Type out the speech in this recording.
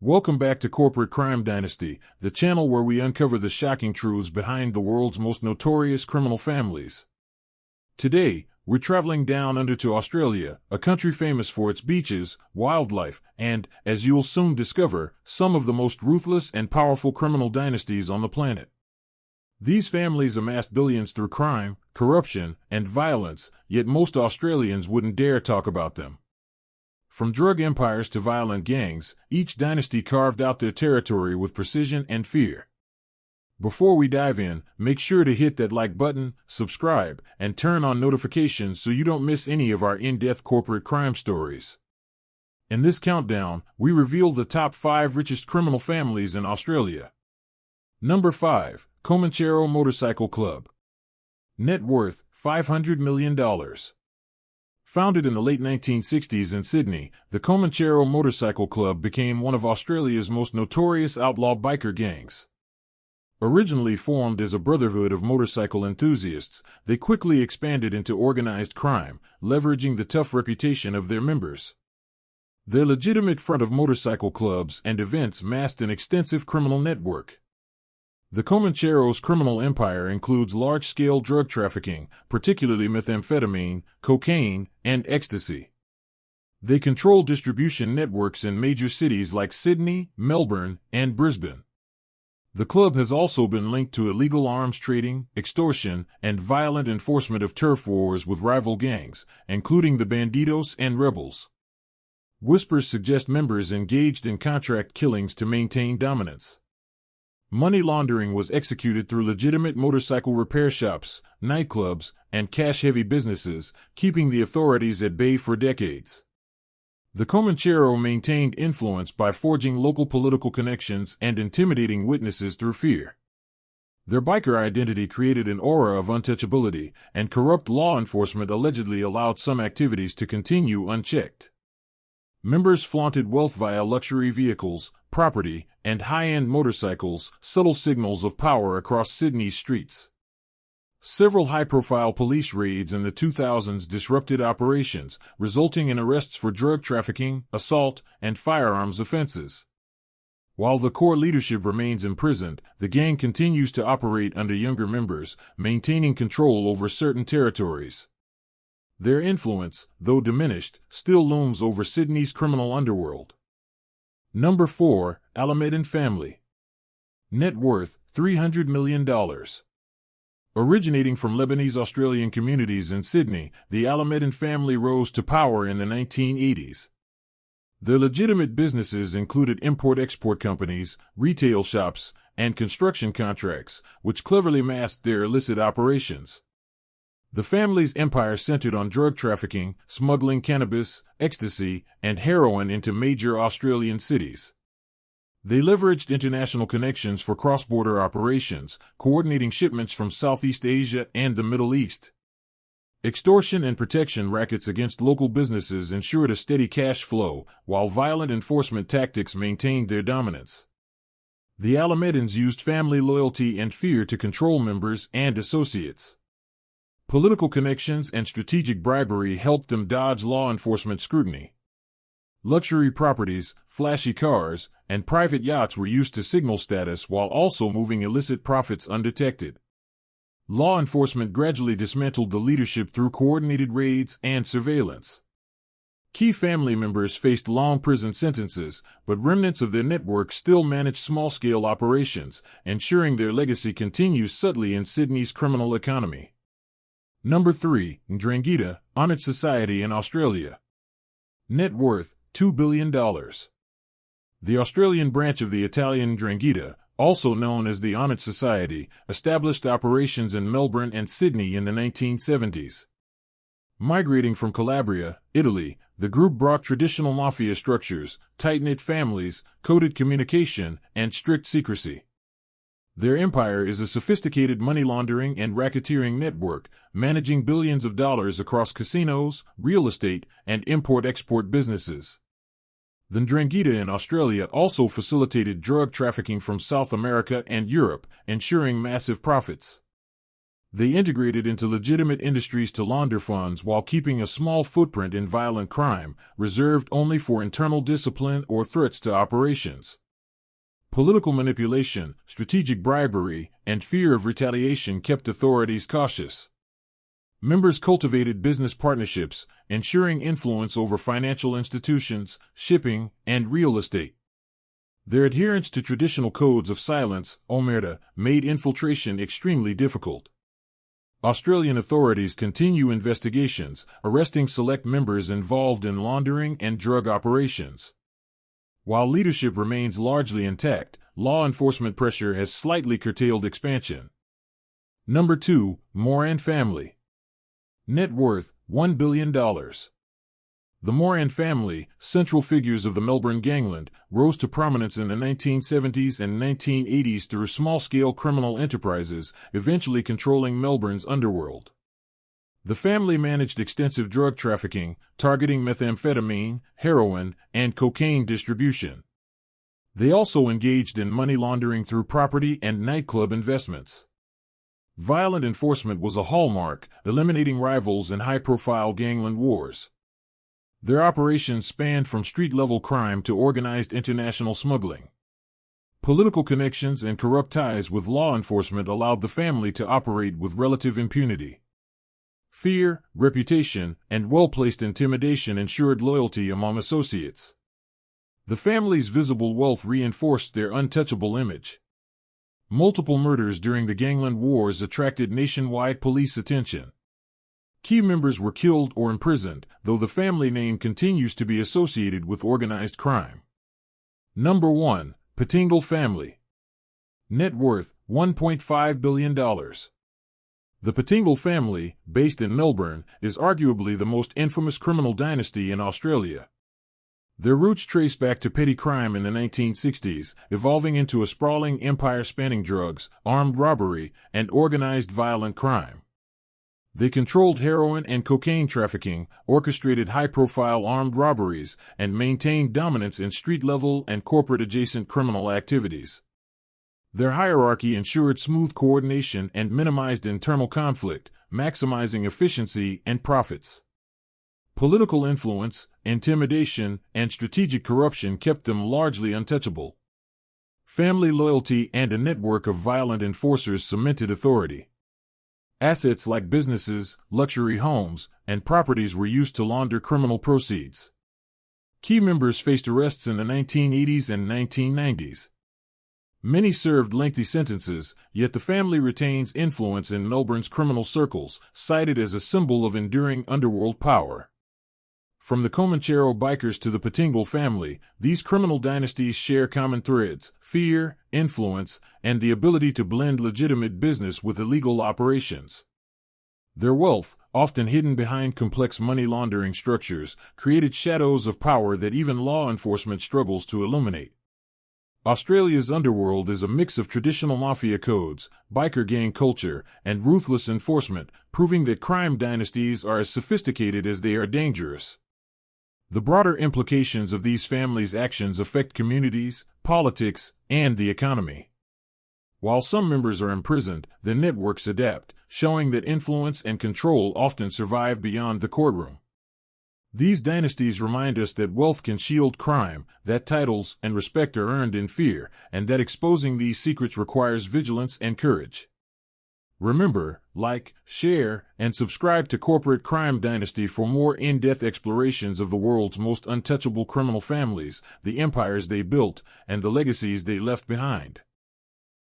Welcome back to Corporate Crime Dynasty, the channel where we uncover the shocking truths behind the world's most notorious criminal families. Today, we're traveling down under to Australia, a country famous for its beaches, wildlife, and, as you'll soon discover, some of the most ruthless and powerful criminal dynasties on the planet. These families amassed billions through crime, corruption, and violence, yet most Australians wouldn't dare talk about them. From drug empires to violent gangs, each dynasty carved out their territory with precision and fear. Before we dive in, make sure to hit that like button, subscribe, and turn on notifications so you don't miss any of our in-depth corporate crime stories. In this countdown, we reveal the top 5 richest criminal families in Australia. Number 5, Comanchero Motorcycle Club. Net worth, $500 million. Founded in the late 1960s in Sydney, the Comanchero Motorcycle Club became one of Australia's most notorious outlaw biker gangs. Originally formed as a brotherhood of motorcycle enthusiasts, they quickly expanded into organized crime, leveraging the tough reputation of their members. Their legitimate front of motorcycle clubs and events masked an extensive criminal network. The Comanchero's criminal empire includes large-scale drug trafficking, particularly methamphetamine, cocaine, and ecstasy. They control distribution networks in major cities like Sydney, Melbourne, and Brisbane. The club has also been linked to illegal arms trading, extortion, and violent enforcement of turf wars with rival gangs, including the Bandidos and Rebels. Whispers suggest members engaged in contract killings to maintain dominance. Money laundering was executed through legitimate motorcycle repair shops, nightclubs, and cash-heavy businesses, keeping the authorities at bay for decades. The Comanchero maintained influence by forging local political connections and intimidating witnesses through fear. Their biker identity created an aura of untouchability, and corrupt law enforcement allegedly allowed some activities to continue unchecked. Members flaunted wealth via luxury vehicles, property, and high-end motorcycles, subtle signals of power across Sydney's streets. Several high-profile police raids in the 2000s disrupted operations, resulting in arrests for drug trafficking, assault, and firearms offenses. While the core leadership remains imprisoned, the gang continues to operate under younger members, maintaining control over certain territories. Their influence, though diminished, still looms over Sydney's criminal underworld. Number 4, Alameddine Family. Net worth, $300 million. Originating from Lebanese-Australian communities in Sydney, the Alameddine family rose to power in the 1980s. Their legitimate businesses included import-export companies, retail shops, and construction contracts, which cleverly masked their illicit operations. The family's empire centered on drug trafficking, smuggling cannabis, ecstasy, and heroin into major Australian cities. They leveraged international connections for cross-border operations, coordinating shipments from Southeast Asia and the Middle East. Extortion and protection rackets against local businesses ensured a steady cash flow, while violent enforcement tactics maintained their dominance. The Alameddines used family loyalty and fear to control members and associates. Political connections and strategic bribery helped them dodge law enforcement scrutiny. Luxury properties, flashy cars, and private yachts were used to signal status while also moving illicit profits undetected. Law enforcement gradually dismantled the leadership through coordinated raids and surveillance. Key family members faced long prison sentences, but remnants of their network still managed small-scale operations, ensuring their legacy continues subtly in Sydney's criminal economy. Number 3, Drangheta, Honoured Society in Australia. Net worth, $2 billion. The Australian branch of the Italian Drangheta, also known as the Honoured Society, established operations in Melbourne and Sydney in the 1970s. Migrating from Calabria, Italy, the group brought traditional mafia structures, tight-knit families, coded communication, and strict secrecy. Their empire is a sophisticated money laundering and racketeering network, managing billions of dollars across casinos, real estate, and import-export businesses. The Drangheta in Australia also facilitated drug trafficking from South America and Europe, ensuring massive profits. They integrated into legitimate industries to launder funds while keeping a small footprint in violent crime, reserved only for internal discipline or threats to operations. Political manipulation, strategic bribery, and fear of retaliation kept authorities cautious. Members cultivated business partnerships, ensuring influence over financial institutions, shipping, and real estate. Their adherence to traditional codes of silence, omerta, made infiltration extremely difficult. Australian authorities continue investigations, arresting select members involved in laundering and drug operations. While leadership remains largely intact, law enforcement pressure has slightly curtailed expansion. Number 2, Moran Family. Net worth, $1 billion. The Moran family, central figures of the Melbourne gangland, rose to prominence in the 1970s and 1980s through small-scale criminal enterprises, eventually controlling Melbourne's underworld. The family managed extensive drug trafficking, targeting methamphetamine, heroin, and cocaine distribution. They also engaged in money laundering through property and nightclub investments. Violent enforcement was a hallmark, eliminating rivals in high-profile gangland wars. Their operations spanned from street-level crime to organized international smuggling. Political connections and corrupt ties with law enforcement allowed the family to operate with relative impunity. Fear, reputation, and well-placed intimidation ensured loyalty among associates. The family's visible wealth reinforced their untouchable image. Multiple murders during the gangland wars attracted nationwide police attention. Key members were killed or imprisoned, though the family name continues to be associated with organized crime. Number 1, Pettengill Family. Net worth, $1.5 billion. The Pettengill family, based in Melbourne, is arguably the most infamous criminal dynasty in Australia. Their roots trace back to petty crime in the 1960s, evolving into a sprawling empire spanning drugs, armed robbery, and organized violent crime. They controlled heroin and cocaine trafficking, orchestrated high-profile armed robberies, and maintained dominance in street-level and corporate-adjacent criminal activities. Their hierarchy ensured smooth coordination and minimized internal conflict, maximizing efficiency and profits. Political influence, intimidation, and strategic corruption kept them largely untouchable. Family loyalty and a network of violent enforcers cemented authority. Assets like businesses, luxury homes, and properties were used to launder criminal proceeds. Key members faced arrests in the 1980s and 1990s. Many served lengthy sentences, yet the family retains influence in Melbourne's criminal circles, cited as a symbol of enduring underworld power. From the Comanchero bikers to the Pettengill family, these criminal dynasties share common threads: fear, influence, and the ability to blend legitimate business with illegal operations. Their wealth, often hidden behind complex money laundering structures, created shadows of power that even law enforcement struggles to illuminate. Australia's underworld is a mix of traditional mafia codes, biker gang culture, and ruthless enforcement, proving that crime dynasties are as sophisticated as they are dangerous. The broader implications of these families' actions affect communities, politics, and the economy. While some members are imprisoned, the networks adapt, showing that influence and control often survive beyond the courtroom. These dynasties remind us that wealth can shield crime, that titles and respect are earned in fear, and that exposing these secrets requires vigilance and courage. Remember, like, share, and subscribe to Corporate Crime Dynasty for more in-depth explorations of the world's most untouchable criminal families, the empires they built, and the legacies they left behind.